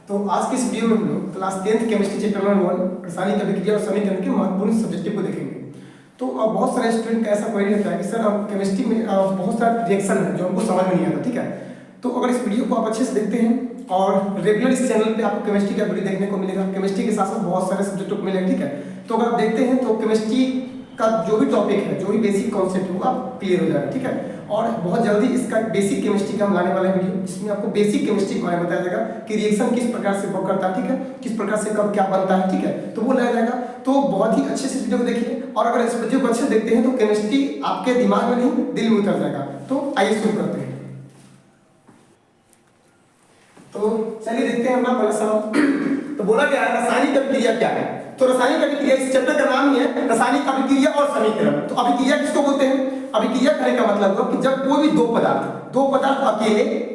तो आज की इस वीडियो में हम लोग class 10th chemistry chapter number 1 रासायनिक अभिक्रिया और समीकरण के महत्वपूर्ण सब्जेक्टिव को देखेंगे। तो बहुत सारे स्टूडेंट का ऐसा क्वेरी रहता है कि सर हम केमिस्ट्री में बहुत सारा रिएक्शन है जो हमको समझ में नहीं आता, ठीक है। तो अगर इस वीडियो को आप अच्छे से देखते हैं और रेगुलर इस चैनल पे आपको केमिस्ट्री का वीडियो देखने को मिलेगा, केमिस्ट्री के साथ साथ बहुत सारे सब्जेक्टों को मिलेगा, ठीक है। तो अगर आप देखते हैं तो केमिस्ट्री का जो भी टॉपिक है, जो भी बेसिक कॉन्सेप्ट होगा क्लियर हो जाएगा, ठीक है। और बहुत जल्दी इसका बेसिक केमिस्ट्री का हम लाने वाले हैं वीडियो, जिसमें आपको बेसिक केमिस्ट्री के बारे में बताया जाएगा कि रिएक्शन किस प्रकार से वर्क करता है, ठीक है, किस प्रकार से कब क्या बनता है, ठीक है। तो वो लाया जाएगा। तो बहुत ही अच्छे से इस वीडियो को देखिए और अगर इस वीडियो को अच्छे से देखते हैं तो केमिस्ट्री आपके दिमाग में नहीं दिल में उतर जाएगा। तो आइए शुरू करते हैं। तो चलिए देखते हैं अपना पहला सवाल। तो बोला गया है रासायनिक अभिक्रिया क्या है। तो रासायनिक अभिक्रिया इस चैप्टर का नाम ही है रासायनिक अभिक्रिया और समीकरण। तो अभिक्रिया किसको बोलते हैं? अभिक्रिया कहने का मतलब है कि जब कोई भी दो पदार्थ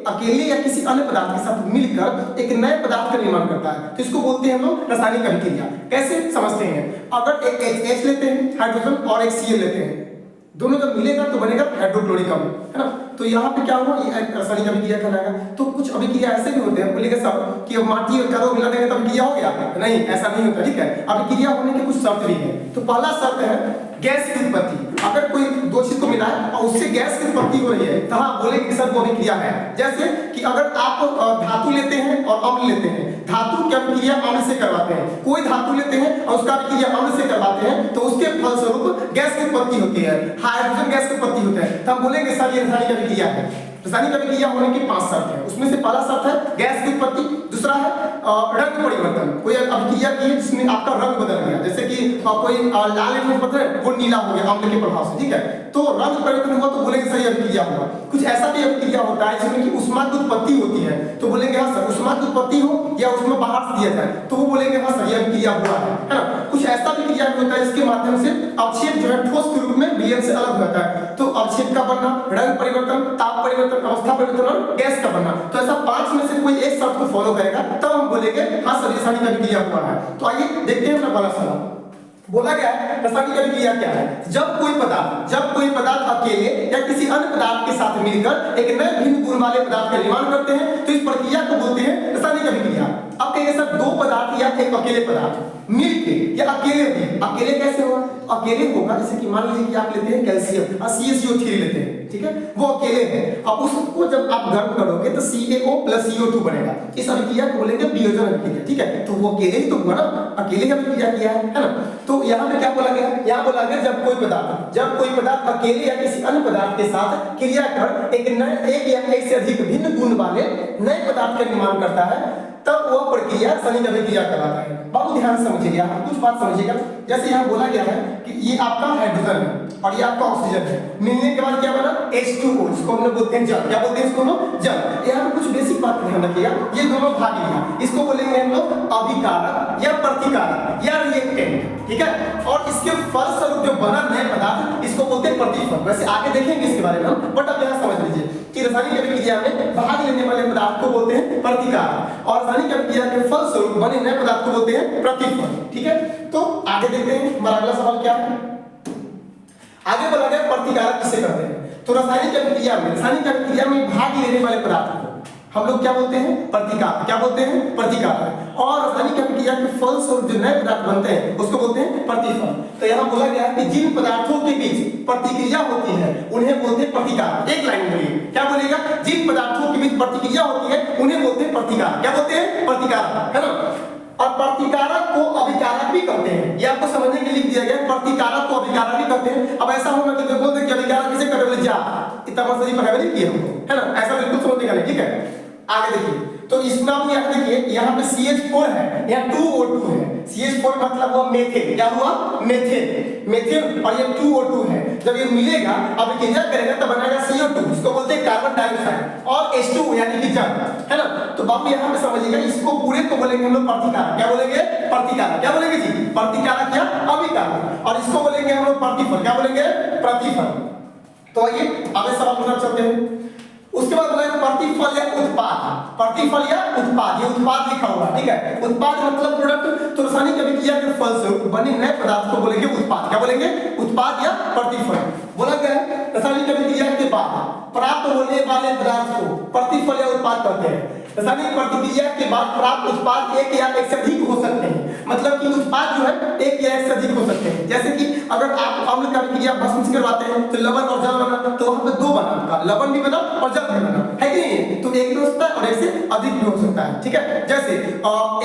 अकेले या किसी अन्य पदार्थ के साथ मिलकर एक नए पदार्थ का निर्माण करता है, तो इसको बोलते हैं हम लोग रासायनिक अभिक्रिया। कैसे समझते हैं? अगर एक H लेते हैं हाइड्रोजन और एक Cl लेते हैं, दोनों जब मिलेगा तो बनेगा हाइड्रोक्लोरिक अम्ल, है ना। तो यहाँ पे क्या हुआ, ये रासायनिक अभिक्रिया कहलाएगा। तो कुछ अभिक्रिया ऐसे भी होते हैं, बोलेंगे सब कि अब माटी और चारों मिला देंगे तो अभिक्रिया हो गया, नहीं, ऐसा नहीं होता, ठीक है। अभिक्रिया होने के कुछ शर्त भी है। तो पहला शर्त है गैस की उत्पत्ति। अगर कोई दो चीज को मिला है और उससे गैस की उत्पत्ति हो रही है तो हाँ बोलेंगे कि सर वो अभिक्रिया है। जैसे कि अगर आप धातु लेते हैं और अम्ल लेते हैं, धातु की अभिक्रिया अम्ल से करवाते हैं, कोई धातु लेते हैं और उसका अभिक्रिया अम्ल से करवाते हैं, तो उसके फलस्वरूप गैस की उत्पत्ति होती है, हाइड्रोजन गैस की उत्पत्ति होता है। तो हम बोलेंगे सर ये रासायनिक अभिक्रिया है। रासायनिक अभिक्रिया होने के 5 शर्त हैं। उसमें से पहला शर्त है गैस की उत्पत्ति, दूसरा है रंग परिवर्तन। कोई अभिक्रिया की है जिसमें आपका रंग बदल गया, जैसे कि कोई लाल रंग पत्थर है वो नीला हो गया अम्ल के प्रभाव से, ठीक है। तो रंग परिवर्तन हुआ तो बोलेंगे सही अभिक्रिया हुआ। कुछ ऐसा भी अभिक्रिया होता है जिसमें कि ऊष्मा की उत्पत्ति होती है, तो बोलेंगे हाँ सर ऊष्मा की उत्पत्ति हो या ऊष्मा बाहर से दिया जाए तो वो बोलेंगे हाँ सर ये अभिक्रिया हुआ है ना। कुछ ऐसा अभिक्रिया भी होता है जिसके माध्यम से अवक्षेप जो है ठोस के रूप में विलयन से अलग होता है। तो अवक्षेप का बनना, रंग परिवर्तन, ताप परिवर्तन, अवस्था परिवर्तन और गैस का बनना। तो ऐसा 5 में से कोई एक शर्त को फॉलो करेगा तब हम बोलेंगे हाँ सर रासायनिक अभिक्रिया हुआ है। तो आइए देखते हैं अपना पहला सवाल। बोला गया है रासायनिक अभिक्रिया क्या है। जब कोई पदार्थ अकेले या किसी अन्य पदार्थ के साथ मिलकर एक नए भिन्न गुण वाले पदार्थ का निर्माण करते हैं तो इस प्रक्रिया को बोलते हैं रासायनिक अभिक्रिया। अब कहेंगे सर दो पदार्थ या एक अकेले पदार्थ मिलके या अकेले कैसे होगा? अकेले होगा जैसे कि मान लीजिए कि आप लेते हैं कैल्शियम और CaCO3 लेते हैं, ठीक है, वो अकेले है। अब उसको जब आप गर्म करोगे तो CaO + CO2 बनेगा। इस अभिक्रिया को बोलेंगे वियोजन अभिक्रिया, ठीक है। तो वो अकेले ही तो हुआ ना, अकेले ही अभिक्रिया किया है ना। तो यहाँ पे क्या बोला गया? यहाँ बोला गया जब कोई पदार्थ अकेले या किसी अन्य पदार्थ के साथ क्रिया कर एक या एक से अधिक भिन्न गुण वाले नए पदार्थ का निर्माण करता है तब वह प्रक्रिया रासायनिक अभिक्रिया कहलाता है। बहुत ध्यान से समझिएगा, कुछ बात समझिएगा। जैसे यहाँ बोला गया है कि ये आपका हाइड्रोजन है और ये आपका ऑक्सीजन है, मिलने के बाद क्या बना? H2O, जिसको हम लोग बोलते हैं जल। क्या बोलते हैं इसको लोग? जल। यहाँ पे कुछ बेसिक बात ध्यान रखिएगा, ये दोनों भाग लिया, इसको बोलेंगे हम लोग अभिकारक या प्रतिकारक या रिएक्टेंट, ठीक है। और इसके फलस्वरूप जो बना नए पदार्थ इसको बोलते हैं प्रतिफल। वैसे आगे देखेंगे इसके बारे में हम, बट अब यहाँ समझ लीजिए कि रासायनिक अभिक्रिया में भाग लेने वाले पदार्थ को बोलते हैं प्रतिकारक और रासायनिक अभिक्रिया के फलस्वरूप बने नए पदार्थ को बोलते हैं प्रतिफल, ठीक है। तो आगे देखते हैं हमारा अगला सवाल क्या है। आगे बोला गया प्रतिकारक किसे कहते हैं। तो रासायनिक अभिक्रिया में भाग लेने वाले पदार्थ को हम लोग क्या बोलते हैं? प्रतिकारक। क्या बोलते हैं? प्रतिकारक। और रासायनिक अभिक्रिया के फलस्वरूप जो नए पदार्थ बनते हैं उसको बोलते हैं प्रतिफल। तो यहाँ बोला गया है कि जिन पदार्थों के बीच प्रतिक्रिया होती है उन्हें बोलते हैं प्रतिकारक। एक लाइन बोलिए, क्या बोलेगा? जिन पदार्थों के बीच प्रतिक्रिया होती है उन्हें बोलते हैं प्रतिकारक। क्या बोलते हैं? प्रतिकारक, है ना। और प्रतिकारक को अभिकारक भी कहते हैं, ये आपको समझने के लिए लिख दिया गया है। प्रतिकारक को अभिकारक भी कहते हैं। अब ऐसा होगा कि बोल दे कि अभिकारक किसे कहते हैं, बोले जा इतना मत सही पढ़ाई नहीं किया हमको, है ना, ऐसा बिल्कुल समझने का नहीं, ठीक है। आगे देखिए तो इसमें आप यहाँ देखिए यहाँ पे CH4 है, यहाँ 2O2 है। CH4 मतलब हुआ मेथेन। क्या हुआ? मेथेन और ये 2O2 है। जब ये मिलेगा अभिक्रिया करेगा तब बनेगा CO2, इसको बोलते हैं कार्बन डाइऑक्साइड और H2 यानी कि जल, है ना। तो बाबू यहाँ पे समझिएगा, इसको पूरे को बोलेंगे हम लोग प्रतिकारक। क्या बोलेंगे? प्रतिकारक। क्या बोलेंगे जी? प्रतिकारक या अभिकारक। और इसको बोलेंगे हम लोग प्रतिफल। क्या बोलेंगे? प्रतिफल। तो आइए आगे सवाल पर चलते हैं। उसके बाद बोला प्रतिफल या उत्पाद। प्रतिफल या उत्पाद, ये उत्पाद लिखा हुआ है, ठीक है। उत्पाद मतलब प्रोडक्ट। तो रासायनिक अभिक्रिया के फलस्वरूप बने नए पदार्थ को बोलेंगे उत्पाद। क्या बोलेंगे? उत्पाद या प्रतिफल। बोला गया है रासायनिक अभिक्रिया के बाद प्राप्त होने वाले पदार्थ को प्रतिफल या उत्पाद कहते हैं। रासायनिक प्रतिक्रिया के बाद प्राप्त उत्पाद एक या एक से अधिक हो सकते हैं, मतलब कि उत्पाद जो है एक या एक से अधिक हो सकते हैं। जैसे कि अगर आप अम्ल का अभिक्रिया भस्म से करवाते हैं तो लवण और जल बना, तो वहां पे दो बना आपका, लवण भी बना और जल भी बना, है कि नहीं? तो एक भी हो सकता है और एक से अधिक भी हो सकता है, ठीक है। जैसे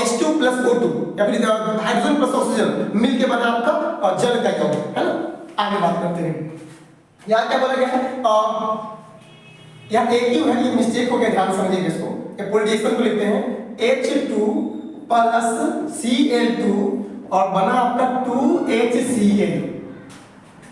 H2 + O2 या फिर हाइड्रोजन + ऑक्सीजन मिलके बना आपका जल का यौग, है ना। आगे बात करते हैं, यहाँ क्या बोला गया है, यहाँ AQ है, ये मिस्टेक हो गया, ध्यान समझिए इसको। ये पोलिटिशियन को लिखते हैं H2 + Cl2 और बना आपका 2HCl।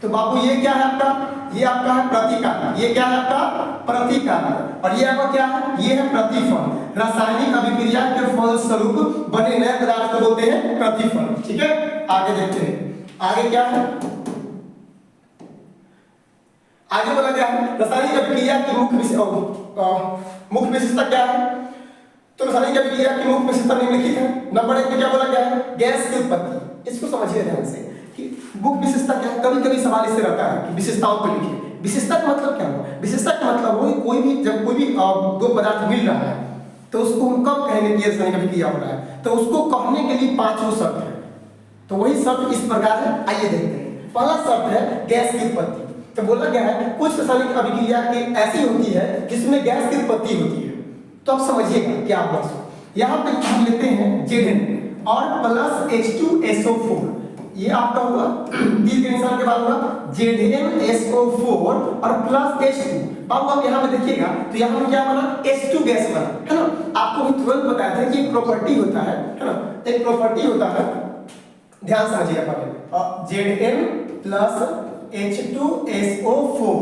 तो बाबू ये क्या है आपका, ये आपका है प्रतिकारक, ये क्या है आपका प्रतिकारक, और ये आपका क्या है, ये है प्रतिफल। रासायनिक अभिक्रिया के फलस्वरूप बने नए पदार्थ को बोलते हैं प्रतिफल, ठीक है। आगे देखते हैं, आगे क्या है, आगे बोला गया है रासायनिक अभिक्रिया की मुख्य विशेषता क्या है। तो रासायनिक अभिक्रिया की मुख्य विशेषता निम्नलिखित है। नंबर 1 में क्या बोला गया है, गैस की उत्पत्ति। इसको समझिए ध्यान से कि मुख्य विशेषता क्या है। कभी कभी सवाल इससे रहता है कि विशेषताओं को लिखिए। विशेषता का मतलब क्या हुआ, विशेषता का मतलब हो कोई भी, जब कोई भी दो पदार्थ मिल रहा है तो उसको हम कब कहेंगे कि रासायनिक अभिक्रिया हो रहा है, तो उसको कहने के लिए 5 शर्त है। तो वही शर्त इस प्रकार है, आइए देखते हैं। पहला शर्त है गैस की उत्पत्ति। तो बोला गया है कुछ रासायनिक अभिक्रिया की ऐसी होती है जिसमें गैस की उत्पत्ति होती है। तो आप समझिएगा क्या होगा, यहाँ पे हम लेते हैं Zn और प्लस H2SO4, ये आपका हुआ तीर के निशान के बाद हुआ ZnSO4 और प्लस H2। अब आप यहाँ पे देखिएगा तो यहाँ पे क्या बना, H2 गैस बना, है ना। आपको भी तुरंत बताया था कि एक प्रॉपर्टी होता है ना, एक प्रॉपर्टी होता है, ध्यान समझिएगा पहले। Zn प्लस H2SO4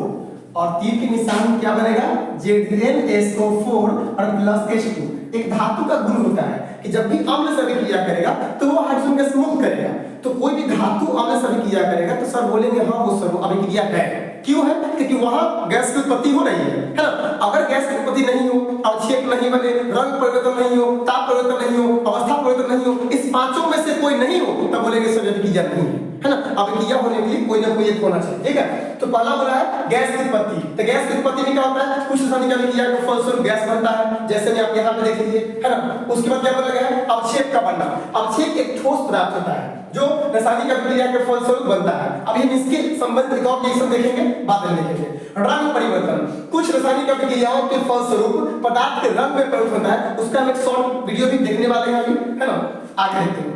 और तीर के निशान क्या बनेगा, ZnSO4 और प्लस H2। एक धातु का गुण होता है कि जब भी अम्ल से अभिक्रिया करेगा तो वो हाइड्रोजन गैस मुक्त करेगा। तो कोई भी धातु अम्ल से अभिक्रिया करेगा तो सर बोलेंगे हाँ वो सर अभिक्रिया है। क्यों है, क्योंकि वहां गैस की उत्पत्ति हो रही है ना। अगर गैस की उत्पत्ति नहीं हो, अवक्षेप नहीं बने, रंग परिवर्तन नहीं हो, ताप परिवर्तन नहीं हो, अवस्था परिवर्तन नहीं हो, इस पांचों में से कोई नहीं हो, तब बोलेंगे सर अभिक्रिया नहीं है ना। अभिक्रिया होने के लिए कोई ना कोई एक होना चाहिए, ठीक है। तो पहला बोला है गैस की उत्पत्ति। तो गैस की उत्पत्ति में क्या होता है, कुछ रासायनिक अभिक्रिया के फलस्वरूप गैस बनता है, जैसे में आप यहाँ पे देख लीजिए, है ना। उसके बाद क्या बोला गया है, अवक्षेप का बनना। अवक्षेप एक ठोस पदार्थ होता है जो रासायनिक अभिक्रिया के फलस्वरूप बनता है। अब हम इसके संबंधित एक और रिएक्शन देखेंगे, बाद में देखेंगे। रंग परिवर्तन, कुछ रासायनिक अभिक्रियाओं के फलस्वरूप पदार्थ के रंग में परिवर्तन होता है, उसका हम एक शॉर्ट वीडियो भी देखने वाले हैं अभी, है ना। आगे देखते हैं,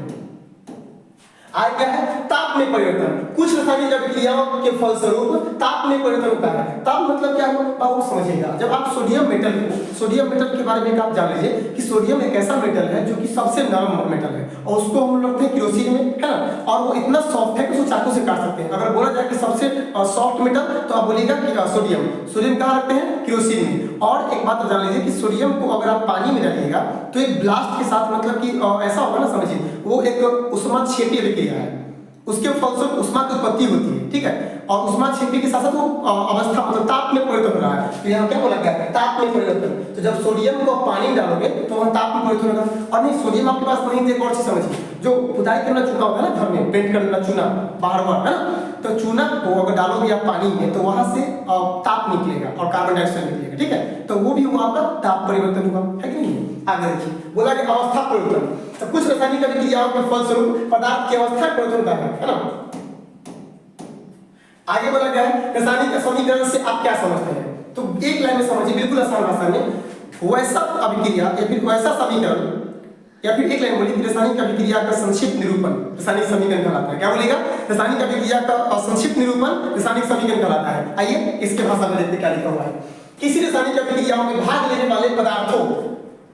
आगे क्या है, ताप में परिवर्तन। कुछ रासायनिक अभिक्रियाओं के फलस्वरूप ताप में परिवर्तन होता है। ताप मतलब क्या होगा वो समझिएगा। जब आप सोडियम मेटल के बारे में आप जान लीजिए कि सोडियम एक ऐसा मेटल है जो कि सबसे नरम मेटल है और उसको हम लोग रखते हैं केरोसिन में, है ना। और वो इतना सॉफ्ट है कि उसको चाकू से काट सकते हैं। अगर बोला जाए कि सबसे सॉफ्ट मेटल तो आप बोलिएगा कि सोडियम कहाँ रखते हैं, केरोसिन में। और एक बात जान लीजिए कि सोडियम को अगर आप पानी में रखिएगा तो एक ब्लास्ट के साथ, मतलब कि ऐसा होगा ना, समझिए वो एक उष्माक्षेपी अभिक्रिया है, उसके फलस्वरूप उष्मा की उत्पत्ति होती है, ठीक है। और उष्माक्षेपी के साथ साथ वो अवस्था मतलब ताप में परिवर्तन हो रहा है। तो यहाँ क्या बोला गया, ताप में परिवर्तन। तो जब सोडियम को पानी में डालोगे तो वहाँ ताप में परिवर्तन होगा। और नहीं, सोडियम आपके पास नहीं, एक और चीज समझिए, जो खुदाई करना चूना होता है ना घर में, पेंट करना चूना बाहर बाहर, है ना। तो चूना को अगर डालोगे आप पानी में तो वहां से ताप निकलेगा और कार्बन डाइऑक्साइड निकलेगा, ठीक है। तो वो भी हुआ आपका ताप परिवर्तन हुआ, है कि नहीं। आगे देखिए, बोला कि अवस्था परिवर्तन। तो कुछ रासायनिक अभिक्रियाओं के फलस्वरूप पदार्थ की अवस्था परिवर्तन होता है ना। आगे बोला गया है रासायनिक समीकरण से आप क्या समझते हैं। तो एक लाइन में समझिए, बिल्कुल आसान भाषा में, वैसा अभिक्रिया या फिर वैसा समीकरण, या फिर एक लाइन बोलिए कि रासायनिक अभिक्रिया का संक्षिप्त निरूपण रासायनिक समीकरण कहलाता है। क्या बोलेगा, रासायनिक अभिक्रिया का संक्षिप्त निरूपण रासायनिक समीकरण कहलाता है। आइए इसके भाषा में देखते क्या लिखा हुआ है। किसी रासायनिक अभिक्रियाओं में भाग लेने वाले पदार्थों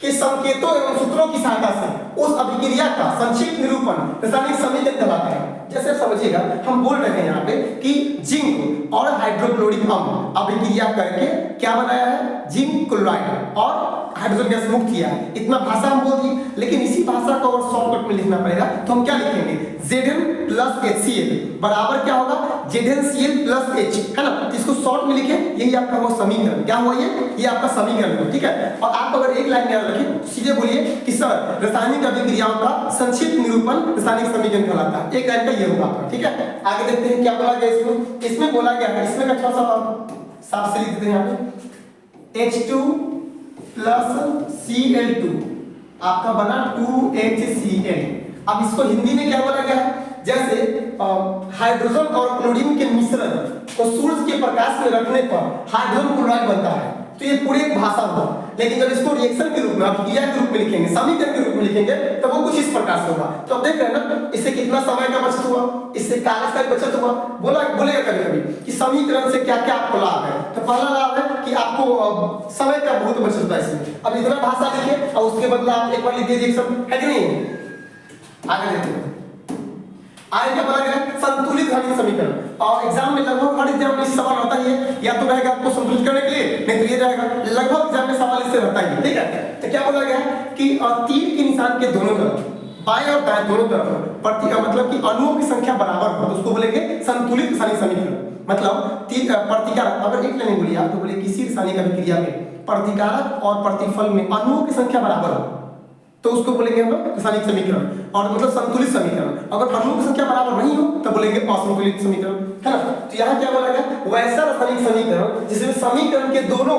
के संकेतों एवं सूत्रों की सहायता से उस अभिक्रिया का संक्षिप्त निरूपण रासायनिक समीकरण कहलाता है। जैसे समझिएगा, हम बोल रहे हैं यहाँ पे कि जिंक और हाइड्रोक्लोरिक अम्ल अभिक्रिया करके क्या बनाया है, जिंक क्लोराइड और हाइड्रोजन गैस मुक्त किया है। इतना भाषा हम बोल दिए, लेकिन इसी भाषा को अगर शॉर्टकट में लिखना पड़ेगा तो हम क्या लिखेंगे, Zn प्लस HCl बराबर क्या होगा, ZnCl प्लस H, है ना। तो इसको शॉर्ट में लिखे, यही आपका वो समीकरण क्या हुआ, ये आपका समीकरण है, ठीक है। और आप अगर एक लाइन याद रखें तो सीधे बोलिए कि सर रासायनिक अभिक्रियाओं का संक्षिप्त निरूपण रासायनिक समीकरण कहलाता है। एक लाइन का ये होगा आपका, ठीक है। आगे देखते हैं क्या बोला गया इसमें बोला गया है, इसमें अच्छा सा साफ से लिख देते हैं यहाँ पे, H2 प्लस Cl2 आपका बना 2HCl। अब इसको हिंदी में क्या बोला गया है? जैसे हाइड्रोजन और क्लोरीन के मिश्रण को सूर्य के प्रकाश में रखने पर हाइड्रोजन क्लोराइड बनता है। तो ये पूरी एक भाषा हुआ, लेकिन जब इसको रिएक्शन के रूप में अभिक्रिया के रूप में लिखेंगे, समीकरण के रूप में लिखेंगे, तो वो कुछ इस प्रकार से होगा। तो अब देख रहे हैं ना, इससे कितना समय का बचत हुआ, इससे कागज का बचत हुआ। बोलेगा कभी कभी कि समीकरण से क्या क्या आपको लाभ है। तो पहला लाभ है कि आपको समय का बहुत बचत होता है इसमें। अब इतना भाषा लिखे और उसके बदला आप एक बार लिख दीजिए सब, है कि नहीं? आगे देखते हैं, आगे क्या बोला गया? संतुलित रासायनिक समीकरण। और एग्जाम में लगभग हर एग्जाम में इस सवाल आता ही है, या तो रहेगा आपको संतुलित करने के लिए, नहीं तो ये रहेगा। लगभग एग्जाम में सवाल इससे रहता ही है, ठीक है? तो क्या बोला गया कि तीर के निशान के दोनों तरफ, बाएं और दाएं दोनों तरफ प्रति का मतलब कि अणुओं की संख्या बराबर हो, तो उसको बोलेंगे संतुलित रासायनिक समीकरण। मतलब तीर प्रतिकारक, अगर एक लाइन बोलिए आप तो बोले किसी रासायनिक अभिक्रिया में प्रतिकारक और प्रतिफल में अणुओं की संख्या बराबर हो, तो उसको बोलेंगे हम लोग रासायनिक समीकरण। और मतलब संतुलित समीकरण। अगर अणुओं की संख्या बराबर नहीं हो तो बोलेंगे असंतुलित समीकरण, है ना? तो यहाँ क्या बोला गया? वैसा रासायनिक समीकरण जिसमें समीकरण के दोनों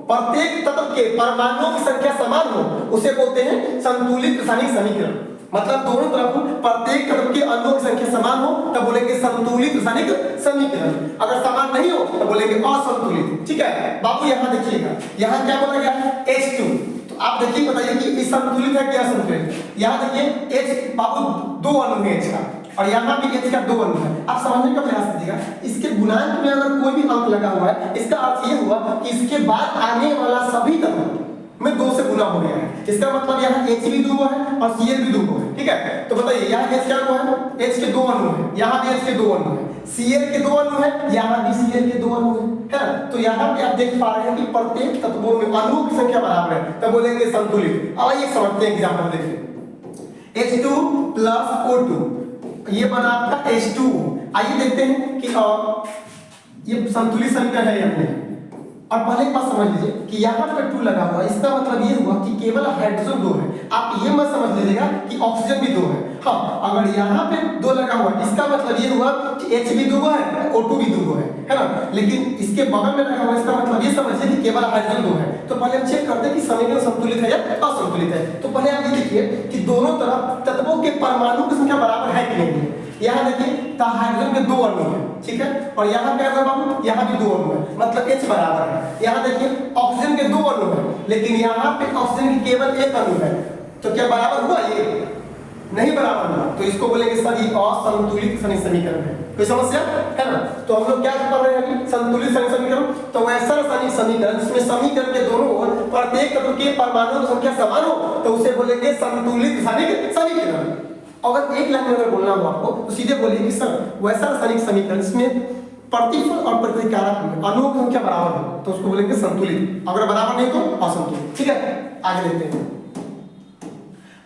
प्रत्येक तत्व के परमाणुओं की संख्या समान हो, उसे बोलते हैं संतुलित रासायनिक समीकरण। मतलब दोनों तरफ प्रत्येक तत्व के अणुओं की संख्या समान हो तब बोलेंगे संतुलित रासायनिक समीकरण। अगर समान नहीं हो तो बोलेंगे असंतुलित, ठीक है? बाबू यहाँ देखिएगा, यहाँ क्या बोला गया? H2। तो आप देखिए, बताइए कि संतुलित है क्या असंतुलित? यहाँ देखिए H, बाबू दो अणु है H का, और यहाँ भी H का दो अणु है। आप समझने का प्रयास कीजिएगा, इसके गुणांक में अगर कोई भी अंक लगा हुआ है, इसका अर्थ ये हुआ कि इसके बाद आने वाला सभी तत्व में 2 से गुना हो गया है। इसका मतलब यहाँ H भी 2 है और Cl भी 2 है, ठीक है? तो बताइए यहाँ H क्या हुआ है? H के 2 अणु है, यहाँ भी H के 2 अणु है, Cl के 2 अणु है, यहाँ भी Cl के 2 अणु है ना? तो यहाँ पे आप देख पा रहे हैं कि प्रत्येक तत्वों में अणुओं की संख्या बराबर है, तब बोलेंगे संतुलित। अब आइए समझते हैं, एग्जांपल देखिए। H2 प्लस O2, ये बना आपका H2। आइए देखते हैं कि ये संतुलित समीकरण है या नहीं। और पहले एक बात समझ लीजिए कि यहाँ पे 2 लगा हुआ, इसका मतलब ये हुआ कि केवल हाइड्रोजन 2 है। आप ये मत समझ लीजिएगा कि ऑक्सीजन भी 2 है। हाँ, अगर यहाँ पे 2 लगा हुआ, इसका मतलब ये हुआ कि H भी 2 है, O2 भी 2 है ना? लेकिन इसके बगल में लगा हुआ, इसका मतलब ये समझिए कि केवल हाइड्रोजन 2 है। तो पहले हम चेक करते हैं कि समीकरण संतुलित है या असंतुलित है। तो पहले आप ये देखिए कि दोनों तरफ तत्वों के परमाणु की संख्या बराबर है कि नहीं है। यहाँ देखिए हाइड्रोजन के 2 अणु है, ठीक है? और यहाँ क्या है बाबू? यहाँ भी 2 अणु है, मतलब H बराबर है। यहाँ देखिए ऑक्सीजन के 2 अणु है, लेकिन यहाँ पे ऑक्सीजन की केवल 1 अणु है, तो क्या बराबर हुआ? ये नहीं बराबर हुआ, तो इसको बोलेंगे सर ये असंतुलित रासायनिक समीकरण है। कोई समस्या है ना? तो हम लोग क्या कर रहे हैं? संतुलित रासायनिक समीकरण। तो वैसा रासायनिक समीकरण जिसमें समीकरण के दोनों ओर प्रत्येक तत्व के परमाणुओं की संख्या समान हो, तो उसे बोलेंगे संतुलित रासायनिक समीकरण। अगर एक लाइन में अगर बोलना हो आपको तो सीधे बोलिए कि सर वैसा रासायनिक समीकरण जिसमें प्रतिफल और प्रतिकारक में अणुओं की संख्या बराबर हो, तो उसको बोलेंगे संतुलित। अगर बराबर नहीं तो असंतुलित, ठीक है? आगे देखते हैं।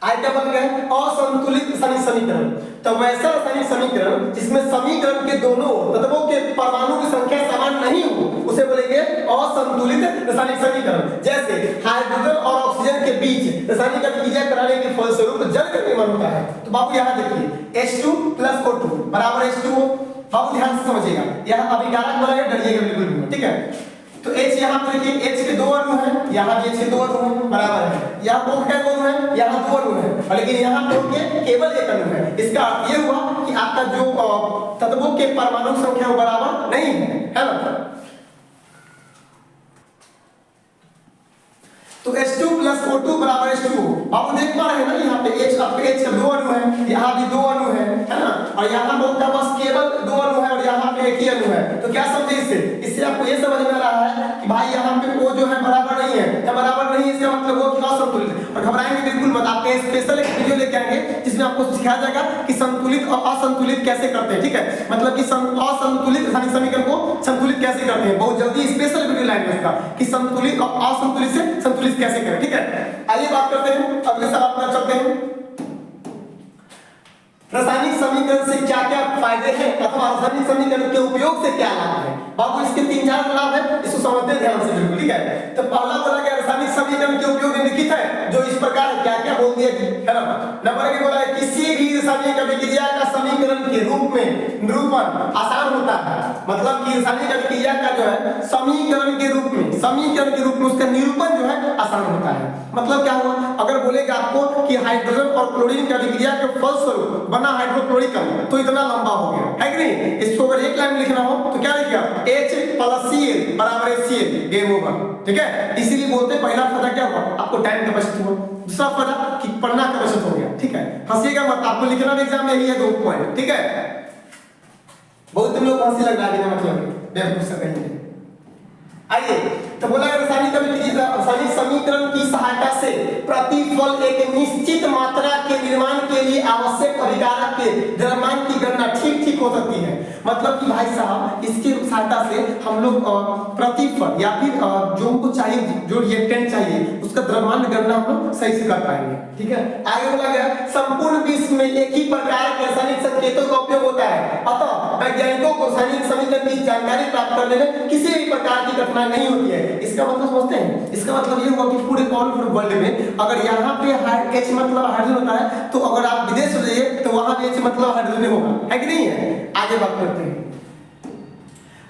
आइटम बन गए असंतुलित रासायनिक समीकरण। तो वैसा रासायनिक समीकरण जिसमें समीकरण के दोनों तत्वों के परमाणु की संख्या समान नहीं हो, उसे बोलेंगे असंतुलित रासायनिक समीकरण। जैसे हाइड्रोजन और ऑक्सीजन के बीच रासायनिक अभिक्रिया कराने के फलस्वरूप जल का निर्माण होता है। तो बाबू यहाँ देखिए H2 प्लस O2 बराबर H2O। बाबू ध्यान से समझिएगा, यहाँ अभिकारक बोला है, डरिएगा बिल्कुल भी, ठीक है? तो H यहाँ पर देखिए H के 2 अणु हैं, यहाँ भी H के 2 अणु हैं, बराबर है। यहाँ O के 2 अणु हैं, यहाँ 2 अणु हैं, लेकिन यहाँ O के केवल 1 अणु है। इसका अर्थ ये हुआ कि आपका जो तत्वों के परमाणु संख्या वो बराबर नहीं है ना? तो H2 प्लस O2 बराबर H2O। आप देख पा रहे हैं ना, यहाँ पे H का 2 अणु है, यहाँ भी 2 अणु है ना? और यहाँ पर बस केवल 2 अणु है और यहाँ पे 1 ही अणु है। तो क्या समझे इससे आपको ये समझ में आ रहा है कि भाई यहाँ पे O जो है बराबर नहीं है, या बराबर नहीं है, इसका मतलब वो कि असंतुलित है। और घबराएंगे बिल्कुल मत, आपके स्पेशल एक वीडियो लेके आएंगे जिसमें आपको सिखाया जाएगा कि संतुलित और असंतुलित कैसे करते हैं, ठीक है? मतलब कि असंतुलित रासायनिक समीकरण को संतुलित कैसे करते हैं। बहुत जल्दी स्पेशल वीडियो लाएंगे उसका कि संतुलित और असंतुलित से संतुलित कैसे करें, ठीक है? आइए बात करते हैं, अगले सवाल पर चलते हैं। रासायनिक समीकरण से क्या क्या फायदे हैं अथवा रासायनिक समीकरण के उपयोग से क्या लाभ है? बाबू इसके 3-4 लाभ है, इसको समझते हैं ध्यान से बिल्कुल, ठीक है? तो पहला बोला गया रासायनिक समीकरण के उपयोग निम्नलिखित है, जो इस प्रकार क्या क्या बोल दिया है ना? नंबर 1 बोला है किसी भी रासायनिक अभिक्रिया का समीकरण के रूप में निरूपण आसान होता है। मतलब कि रासायनिक अभिक्रिया का जो है समीकरण के रूप में उसका निरूपण जो है आसान होता है। मतलब क्या हुआ, अगर बोलेगा आपको कि हाइड्रोजन और क्लोरीन की अभिक्रिया के फलस्वरूप बना हाइड्रोक्लोरिक अम्ल, तो इतना लंबा हो गया है कि नहीं। इसको अगर एक लाइन में लिखना हो तो क्या लिखिए आप, H+Cl बराबर Cl, गेम ओवर। ठीक है, इसीलिए बोलते हैं पहला फायदा क्या हुआ, आपको टाइम का बचत हुआ, दूसरा फायदा कि पढ़ना का बचत हो गया। ठीक है, हंसीएगा मत, आपको लिखना भी एग्जाम में यही है 2 पॉइंट। ठीक है, बहुत तुम लोग हंसी लग रहा है मतलब बेवकूफ से कहेंगे। आइए तो बोला रासायनिक समीकरण की सहायता से प्रतिफल एक निश्चित मात्रा के निर्माण के लिए आवश्यक अभिकारक के द्रव्यमान की गणना ठीक हो सकती है। मतलब कि भाई साहब इसकी सहायता से हम लोग प्रतिफल या फिर जो हमको चाहिए, जो रिएक्टेंट चाहिए उसका द्रव्यमान गणना हम लोग सही से कर पाएंगे। ठीक है, आगे बोला गया संपूर्ण विश्व में एक ही प्रकार के रासायनिक संकेतों का उपयोग होता है, अतः वैज्ञानिकों को रासायनिक समीकरण की जानकारी प्राप्त करने में किसी भी प्रकार की कठिनाई नहीं होती है। इसका मतलब समझते हैं, इसका मतलब ये हुआ कि पूरे ऑल वर्ल्ड में अगर यहाँ पे H मतलब हाइड्रोजन होता है, तो अगर आप विदेश में जाइए तो वहां भी H मतलब हाइड्रोजन होगा, है कि नहीं है। आगे बात करते हैं,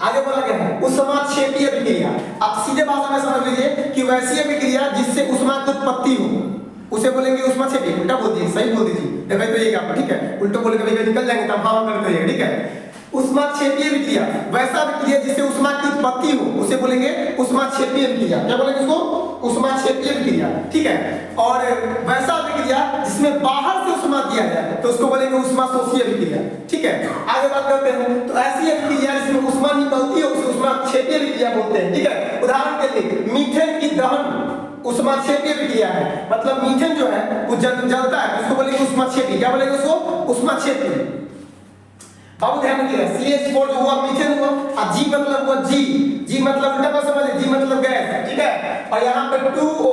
आगे बोला गया है ऊष्माक्षेपीय अभिक्रिया। आप सीधे भाषा में समझ लीजिए कि वैसी अभिक्रिया जिससे ऊष्मा की उत्पत्ति हो उसे बोलेंगे ऊष्माक्षेपी। उल्टा बोल दीजिए, सही बोल दीजिए, देखिए तो ये क्या, ठीक है, उल्टा बोले कभी निकल जाएंगे तब हाँ करते रहिए। ठीक है, ऊष्माक्षेपीय अभिक्रिया, वैसा अभिक्रिया जिससे ऊष्मा की उत्पत्ति हो उसे बोलेंगे ऊष्माक्षेपीय अभिक्रिया। क्या बोलेंगे उसको, ऊष्माक्षेपीय अभिक्रिया। ठीक है, और वैसा अभिक्रिया जिसमें बाहर से ऊष्मा दिया जाए तो उसको बोलेंगे ऊष्माशोषी अभिक्रिया। ठीक है, आगे बात करते हैं, तो ऐसी अभिक्रिया जिसमें ऊष्मा निकलती है उसे ऊष्माक्षेपीय अभिक्रिया बोलते हैं। ठीक है, उदाहरण के लिए मीथेन की दहन ऊष्माक्षेपीय अभिक्रिया है। मतलब मीथेन जो है वो जलता है, उसको बोलेंगे ऊष्माक्षेपी। क्या बोलेंगे उसको, ऊष्माक्षेपी। अब ध्यान रखिएगा CH4 जो हुआ मीथेन हुआ, और G मतलब हुआ G मतलब उल्टा पर समझिए, G मतलब गैस। ठीक है, और यहाँ पे 2O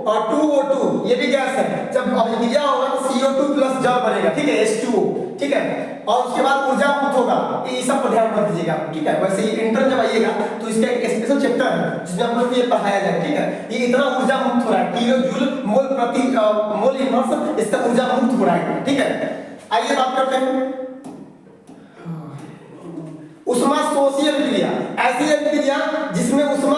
और 2O2 ये भी गैस है। जब अभिक्रिया होगा तो CO2 प्लस जल बनेगा। ठीक है, H2O। ठीक है, और उसके बाद ऊर्जा मुक्त होगा। ये सब पर ध्यान रख दीजिएगा। ठीक है, वैसे ये इंटर जब आइएगा तो इसका एक स्पेशल चैप्टर है जिसमें हम लोग ये पढ़ाया जाए। ठीक है, ये इतना ऊर्जा मुक्त हो रहा है, किलो जूल मोल प्रति मोल इनवर्स इसका ऊर्जा मुक्त हो रहा है। ठीक है, आइए बात करते हैं ऊष्माशोषी अभिक्रिया। ऐसी अभिक्रिया जिसमें ऊष्मा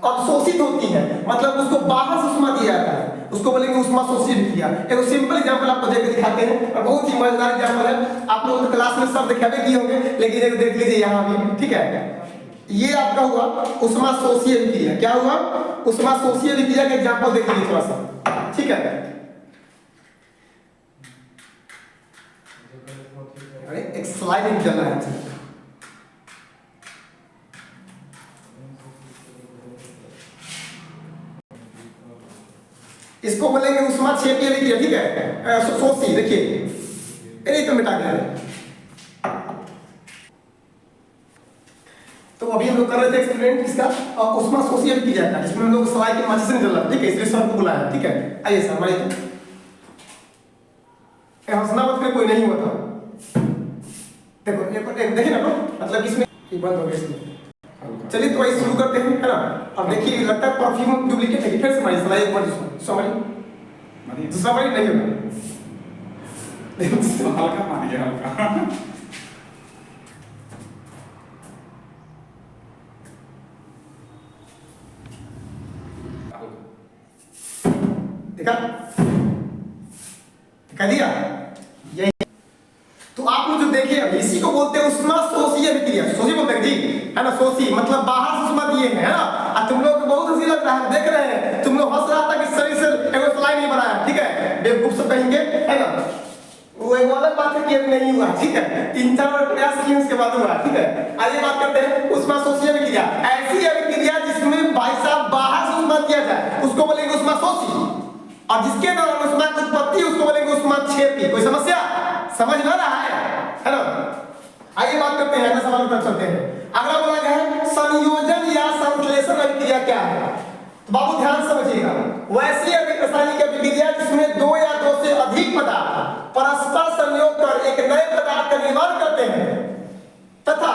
अवशोषित होती है, मतलब उसको बाहर से ऊष्मा दिया जाता है, उसको बोलेंगे ऊष्माशोषी अभिक्रिया। एक सिंपल एग्जांपल आपको देख के दिखाते हैं, और बहुत ही मजेदार एग्जांपल है। आप लोग तो क्लास में सब दिखावे किए होंगे, लेकिन एक देख लीजिए यहाँ भी। ठीक है, ये आपका हुआ ऊष्माशोषी अभिक्रिया। क्या हुआ, ऊष्माशोषी अभिक्रिया का एग्जांपल देख लीजिए थोड़ा सा। ठीक है, अरे एक स्लाइड नहीं चल रहा है। इसको बोलेंगे ऊष्माक्षेपीय अभिक्रिया। ठीक है, शोषी। देखिए नहीं तो मिटा दिया। तो अभी हम लोग कर रहे थे एक्सपेरिमेंट किसका, ऊष्माशोषी अभिक्रिया का, जिसमें हम लोग सलाई के माचिस से निकल रहा है। ठीक है, इसलिए सर को बुलाया। ठीक है, आइए सर हमारे हंसना मत कर, कोई नहीं हुआ था। देखो देखिए ना, मतलब इसमें बंद हो गया इसमें। चलिए तो वही शुरू करते हैं, है ना। अब देखिए लगता है परफ्यूम डुप्लीकेट है, फिर से हमारी सलाई एक बार दूसरा बारी नहीं होगा, हल्का मानिए, हल्का। देखा, दिखा दिया यही। तो आप लोग जो देखे अभी इसी को बोलते हैं ऊष्माशोषी अभिक्रिया। शोषी बोलते हैं जी, है ना। शोषी मतलब बाहर से ऊष्मा दिए हैं, है ना। और तुम लोग को बहुत हंसी लगता है, देख रहे हैं, तुम लोग हंस रहा था कि शरीर से एगो स्लाइड नहीं बनाया। ठीक है, बेवकूफ सब कहेंगे, है ना। वो एक अलग बात है कि अभी नहीं हुआ। ठीक है, 3-4 बार प्रयास किए उसके बाद हुआ। ठीक है, आइए बात करते हैं ऊष्माशोषी अभिक्रिया। ऐसी अभिक्रिया जिसमें भाई साहब बाहर से ऊष्मा दिया जाए उसको बोलेंगे ऊष्माशोषी, और जिसके दौरान ऊष्मा की उत्पत्ति उसको बोलेंगे ऊष्माक्षेपी। कोई समस्या समझ में आ रहा है ना। आइए बात करते हैं, अगला सवाल पर चलते हैं। अगला बोला गया है संयोजन या संश्लेषण अभिक्रिया क्या है। तो बाबू ध्यान समझिएगा, वैसी रासायनिक अभिक्रिया जिसमें 2 या 2 से अधिक पदार्थ परस्पर संयोग कर एक नए पदार्थ का निर्माण करते हैं तथा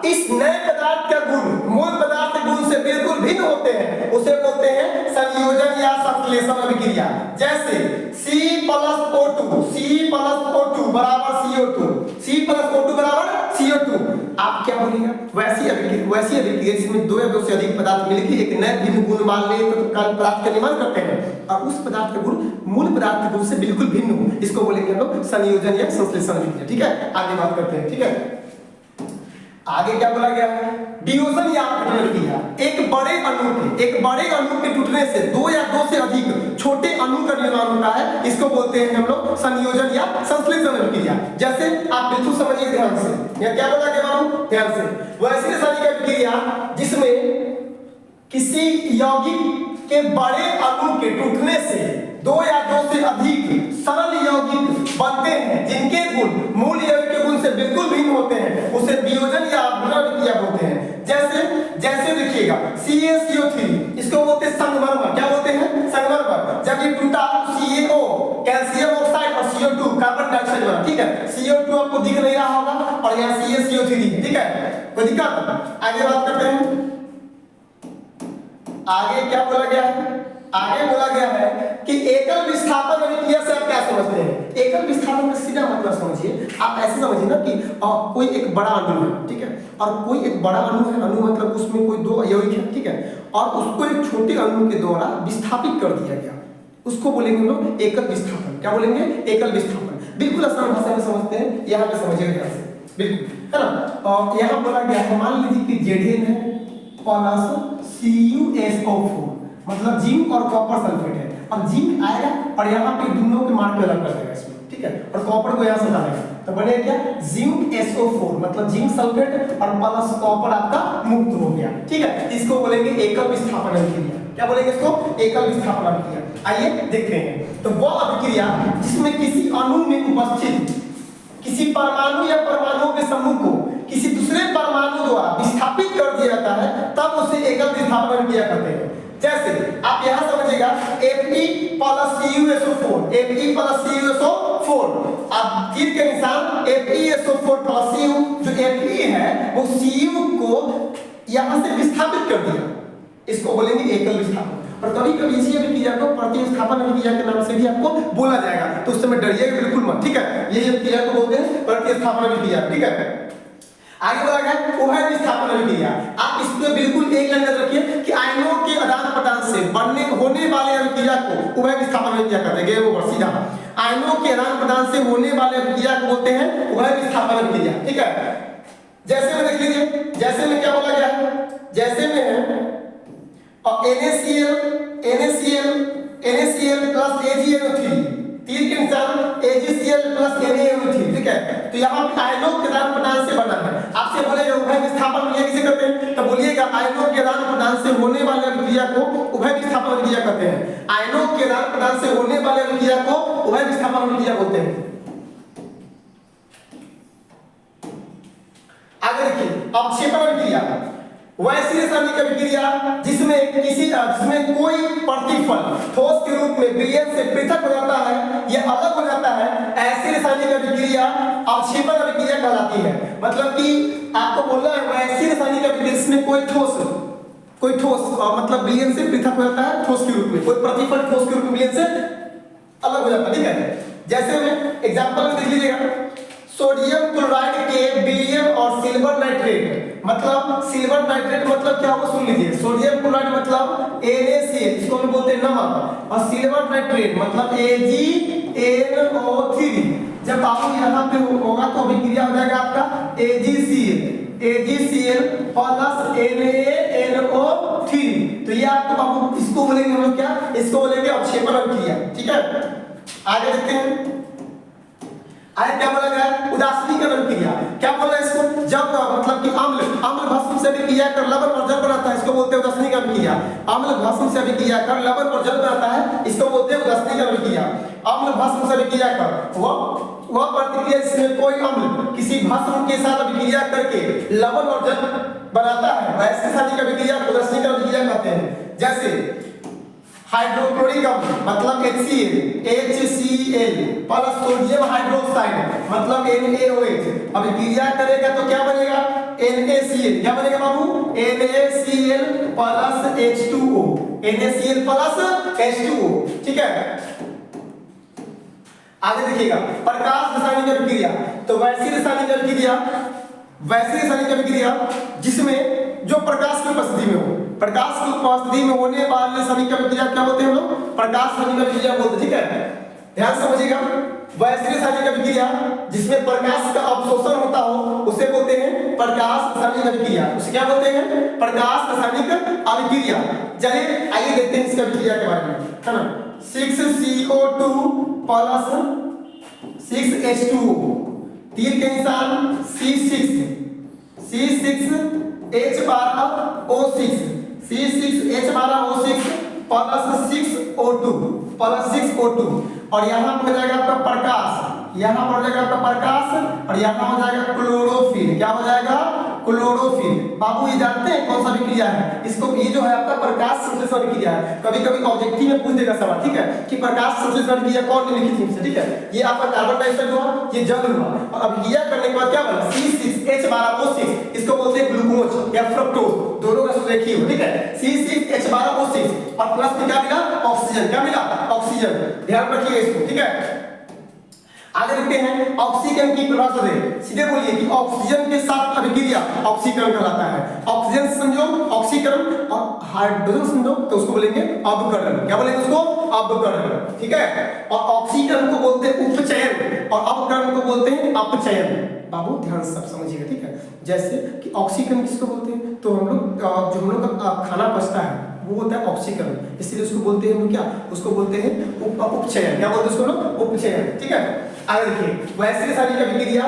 इस नए पदार्थ का गुण मूल पदार्थ के गुण से बिल्कुल भिन्न होते हैं, उसे बोलते हैं संयोजन या संश्लेषण अभिक्रिया। जैसे C+O2 CO2, C plus O2 बराबर CO2। आप क्या बोलेंगे? वैसी अभिक्रिया जिसमें दो या दो से अधिक पदार्थ मिलकर एक नए भिन्न गुण मान ले तो तत्काल पदार्थ का निर्माण करते हैं और उस पदार्थ का गुण मूल पदार्थ के गुण से बिल्कुल भिन्न हो, इसको बोलेंगे हम लोग संयोजन या संश्लेषण अभिक्रिया। ठीक है, आगे बात करते हैं। ठीक है, आगे क्या बोला गया है? वियोजन या अपघटन अभिक्रिया। एक बड़े अणु के टूटने से दो या दो से अधिक छोटे अणु का निर्माण होता है, इसको बोलते हैं हम लोग संयोजन या संश्लेषण अभिक्रिया। जैसे आप बिल्कुल समझिए ध्यान से, यह क्या बोला गया बाबू? ध्यान से। वैसी रासायनिक अभिक्रिया जिसमें किसी यौगिक के बड़े अणु के टूटने से दो या दो से अधिक सरल यौगिक बनते हैं जिनके गुण मूल यौगिक के गुण से बिल्कुल भिन्न होते हैं, उसे वियोजन या अपघटन अभिक्रिया बोलते हैं। जैसे देखिएगा CaCO3, इसको बोलते हैं संगमरमर। क्या बोलते हैं? संगमरमर। जब ये टूटा CaO कैल्शियम ऑक्साइड और CO2 कार्बन डाइऑक्साइड बना। ठीक है, CO2 आपको दिख नहीं रहा होगा और यहाँ CaCO3। ठीक है, कोई दिक्कत? आगे बात करते हैं। आगे क्या बोला गया है? आगे बोला गया है कि एकल विस्थापन अभिक्रिया से आप क्या समझते हैं? एकल विस्थापन का सीधा मतलब समझिए, आप ऐसे समझिए ना कि कोई एक बड़ा अणु है, ठीक है, और कोई एक बड़ा अणु है, अणु मतलब उसमें कोई दो यौगिक है, ठीक है, और उसको एक छोटे अणु के द्वारा विस्थापित कर दिया गया, उसको बोलेंगे हम लोग एकल विस्थापन। क्या बोलेंगे? एकल विस्थापन। बिल्कुल आसान भाषा में समझते हैं, यहाँ पे समझिएगा ध्यान से, बिल्कुल, है ना। और यहाँ बोला गया है, मान लीजिए कि Zn है प्लस CuSO4, मतलब जिंक और कॉपर सल्फेट है। अब जिंक आएगा और यहाँ पे दोनों के मान पे अलग कर देगा इसमें, ठीक है, और कॉपर को यहाँ से डालेगा तो बनेगा क्या? जिंक SO4, मतलब जिंक सल्फेट और प्लस कॉपर आपका मुक्त हो गया। ठीक है, इसको बोलेंगे एकल विस्थापन अभिक्रिया। क्या बोलेंगे इसको? एकल विस्थापन अभिक्रिया। आइए देखते हैं। तो वह अभिक्रिया जिसमें किसी अणु में उपस्थित किसी परमाणु या परमाणुओं के समूह को किसी दूसरे परमाणु द्वारा विस्थापित कर दिया जाता है, तब उसे एकल विस्थापन अभिक्रिया कहते हैं। जैसे आप यहां समझिएगा Fe plus CuSO4, Fe plus CuSO4, अब तीर के निशान FeSO4 प्लस Cu, जो Fe है वो Cu को यहां से विस्थापित कर दिया, इसको बोलेंगे एकल विस्थापन। और कभी कभी इसी अभिक्रिया को प्रतिस्थापन अभिक्रिया के नाम से भी आपको बोला जाएगा, तो उस समय डरिएगा बिल्कुल मत। ठीक है, ये अभिक्रिया को बोलते हैं प्रतिस्थापन अभिक्रिया। ठीक है, आगे बोला गया उभय विस्थापन अभिक्रिया। आप इस पे बिल्कुल एक लाइन याद रखिए कि आयनों के आदान प्रदान से होने वाले अभिक्रिया को उभय विस्थापन अभिक्रिया कहते हैं। गेम ओवर, सीधा। आयनों के आदान प्रदान से होने वाले अभिक्रिया को बोलते हैं उभय विस्थापन अभिक्रिया। ठीक है, जैसे में देख लीजिए, जैसे में क्या बोला गया है? जैसे में है NaCl प्लस AgNO3, तीर के निशान AgCl प्लस NaNO3। ठीक है, तो यहाँ पे आयनों के आदान प्रदान से बना है। आपसे बोलेगा उभय विस्थापन अभिक्रिया किसे कहते हैं? तो बोलिएगा आयनों के आदान प्रदान से होने वाले अभिक्रिया को उभय विस्थापन अभिक्रिया कहते हैं। आयनों के आदान प्रदान से होने वाले अभिक्रिया को उभय विस्थापन अभिक्रिया बोलते हैं। आगे देखिए, अवक्षेपण अभिक्रिया। वैसी रासायनिक अभिक्रिया जिसमें कोई प्रतिफल ठोस के रूप में विलयन से पृथक हो जाता है या अलग हो जाता है, ऐसी रासायनिक अभिक्रिया अवक्षेपण अभिक्रिया कहलाती है। मतलब कि आपको बोलना है वैसी रासायनिक अभिक्रिया जिसमें कोई ठोस मतलब विलयन से पृथक हो जाता है ठोस के रूप में, कोई प्रतिफल ठोस के रूप में विलयन से अलग हो जाता है। ठीक है, जैसे में एग्जांपल में देख लीजिएगा, सोडियम क्लोराइड के विलयन और सिल्वर नाइट्रेट, मतलब सिल्वर नाइट्रेट मतलब क्या होगा सुन लीजिए। सोडियम क्लोराइड मतलब NaCl, इसको हम बोलते हैं नमक, और सिल्वर नाइट्रेट मतलब AgNO3। जब आप यहाँ पे होगा तो अभिक्रिया हो जाएगा आपका AgCl प्लस NaNO3। तो ये आपको बाबू इसको बोलेंगे हम लोग क्या? इसको बोलेंगे अवक्षेपण अभिक्रिया। ठीक है, आगे देखते हैं। आगे क्या बोला गया? उदासीनीकरण अभिक्रिया। क्या बोला इसको? जब मतलब कि अम्ल भस्म से अभिक्रिया कर लवण और जल बनाता है, इसको बोलते हैं उदासीनीकरण अभिक्रिया। अम्ल भस्म से अभिक्रिया कर लवण और जल बनाता है, इसको बोलते हैं उदासीनीकरण अभिक्रिया। अम्ल भस्म से अभिक्रिया कर वह प्रतिक्रिया जिसमें कोई अम्ल किसी भस्म के साथ अभिक्रिया करके लवण और जल बनाता है, वैसे रासायनिक अभिक्रिया को उदासीनीकरण अभिक्रिया कहते हैं। जैसे हाइड्रोक्लोरिक अम्ल मतलब HCl प्लस सोडियम हाइड्रोक्साइड मतलब NaOH, अभिक्रिया करेगा तो क्या बनेगा? NaCl। क्या बनेगा बाबू? NaCl plus H2O, NaCl plus H2O। ठीक है, आगे देखिएगा प्रकाश रासायनिक अभिक्रिया, तो वैसी रासायनिक अभिक्रिया, वैसी रासायनिक अभिक्रिया जिसमें जो प्रकाश की उपस्थिति में हो, प्रकाश की उपस्थिति में होने वाली रासायनिक अभिक्रिया क्या बोलते हैं हम लोग? प्रकाश रासायनिक अभिक्रिया बोलते हैं। ठीक है, ध्यान से समझिएगा। वैसी रासायनिक अभिक्रिया जिसमें प्रकाश का अवशोषण होता हो उसे बोलते हैं प्रकाश रासायनिक अभिक्रिया। उसे क्या बोलते हैं? प्रकाश रासायनिक अभिक्रिया। चलिए आइए देखते हैं इस अभिक्रिया के बारे में, है ना। 6CO2 प्लस 6H2O, तीन के निशान C6H12O6 C6H12O6 प्लस 6O2 और यहाँ पर हो जाएगा आपका प्रकाश, यहाँ पर हो जाएगा आपका प्रकाश और यहाँ हो जाएगा क्लोरोफिल। क्या हो जाएगा? क्लोरोफिल। बाबू ये जानते हैं कौन सा अभिक्रिया है? इसको ये जो है आपका प्रकाश संश्लेषण अभिक्रिया है। कभी कभी ऑब्जेक्टिव में पूछ देगा सवाल, ठीक है, कि प्रकाश संश्लेषण अभिक्रिया कौन ने लिखी थी, ठीक है। ये आपका कार्बन डाइऑक्साइड हुआ, ये जल हुआ और अभिक्रिया करने के बाद क्या बना? C6H12O6, इसको बोलते हैं ग्लूकोज या फ्रक्टोज, दोनों का सूत्र एक ही हो, ठीक है। C6H12O6 और प्लस में क्या मिला? ऑक्सीजन। क्या मिला? ऑक्सीजन। ध्यान रखिए इसको, ठीक है। आगे देखते हैं ऑक्सीकरण की परिभाषा दें। सीधे बोलिए कि ऑक्सीजन के साथ अभिक्रिया ऑक्सीकरण कहलाता है। ऑक्सीजन संयोग ऑक्सीकरण और हाइड्रोजन संयोग तो उसको बोलेंगे अवकरण। क्या बोलेंगे उसको? अवकरण, ठीक है। और ऑक्सीकरण को बोलते हैं उपचयन और अवकरण को बोलते हैं अपचयन। बाबू ध्यान से सब समझिएगा, ठीक है। जैसे कि ऑक्सीकरण किसको बोलते हैं? तो हम लोग जो हम लोग का खाना पचता है वो होता है ऑक्सीकरण, इसलिए उसको बोलते हैं हम लोग क्या? उसको बोलते हैं उपचयन। क्या बोलते हैं उसको लोग? उपचयन, ठीक है। आगे देखिए वैसी रासायनिक अभिक्रिया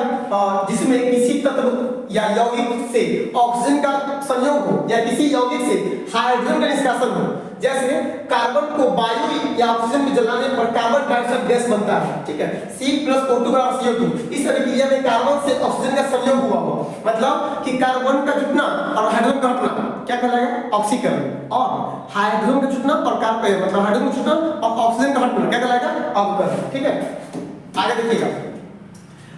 जिसमें किसी तत्व या यौगिक से ऑक्सीजन का संयोग हो या किसी यौगिक से हाइड्रोजन का निष्कासन हो। जैसे कार्बन को वायु या ऑक्सीजन में जलाने पर कार्बन डाइऑक्साइड गैस बनता है, ठीक है। C+O2 CO2, इस अभिक्रिया में कार्बन से ऑक्सीजन का संयोग हुआ हो, मतलब कि कार्बन का जुटना और हाइड्रोजन का हटना क्या कहलाएगा? ऑक्सीकरण। और हाइड्रोजन का जुटना और कार्बन मतलब हाइड्रोजन का जुटना और ऑक्सीजन का हटना क्या कहलाएगा? अवकरण, ठीक है। आगे देखिएगा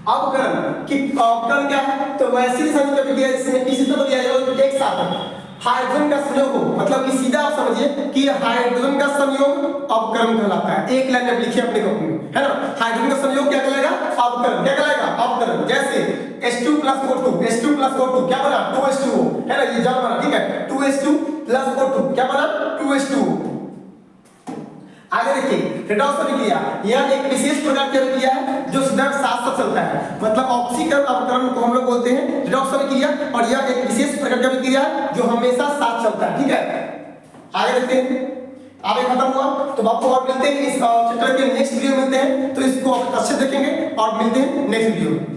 अवकरण की अवकरण क्या है? तो वैसी रासायनिक अभिक्रिया जिसमें किसी तत्व या यौगिक एक साथ हाइड्रोजन का संयोग हो, मतलब कि सीधा आप समझिए कि हाइड्रोजन का संयोग अवकरण कहलाता है। एक लाइन में लिखिए अपने कॉपी में, है ना। हाइड्रोजन का संयोग क्या कहलाएगा? अवकरण। क्या कहलाएगा? अवकरण। जैसे H2+O2 क्या बना? 2H2O, है ना, ये जल बना, ठीक है। 2H2+O2 क्या बना? 2H2O। आगे देखिए रेडॉक्स अभिक्रिया, यह एक विशेष प्रकार की अभिक्रिया है जो सदैव साथ साथ चलता है, मतलब ऑक्सीकरण अवकरण को हम लोग बोलते हैं रेडॉक्स अभिक्रिया और यह एक विशेष प्रकार की अभिक्रिया है जो हमेशा साथ चलता है, ठीक है। आगे देखते हैं। आगे खत्म हुआ तो आपको और मिलते हैं इस चैप्टर के नेक्स्ट वीडियो मिलते हैं, तो इसको अच्छे देखेंगे और मिलते हैं नेक्स्ट वीडियो में।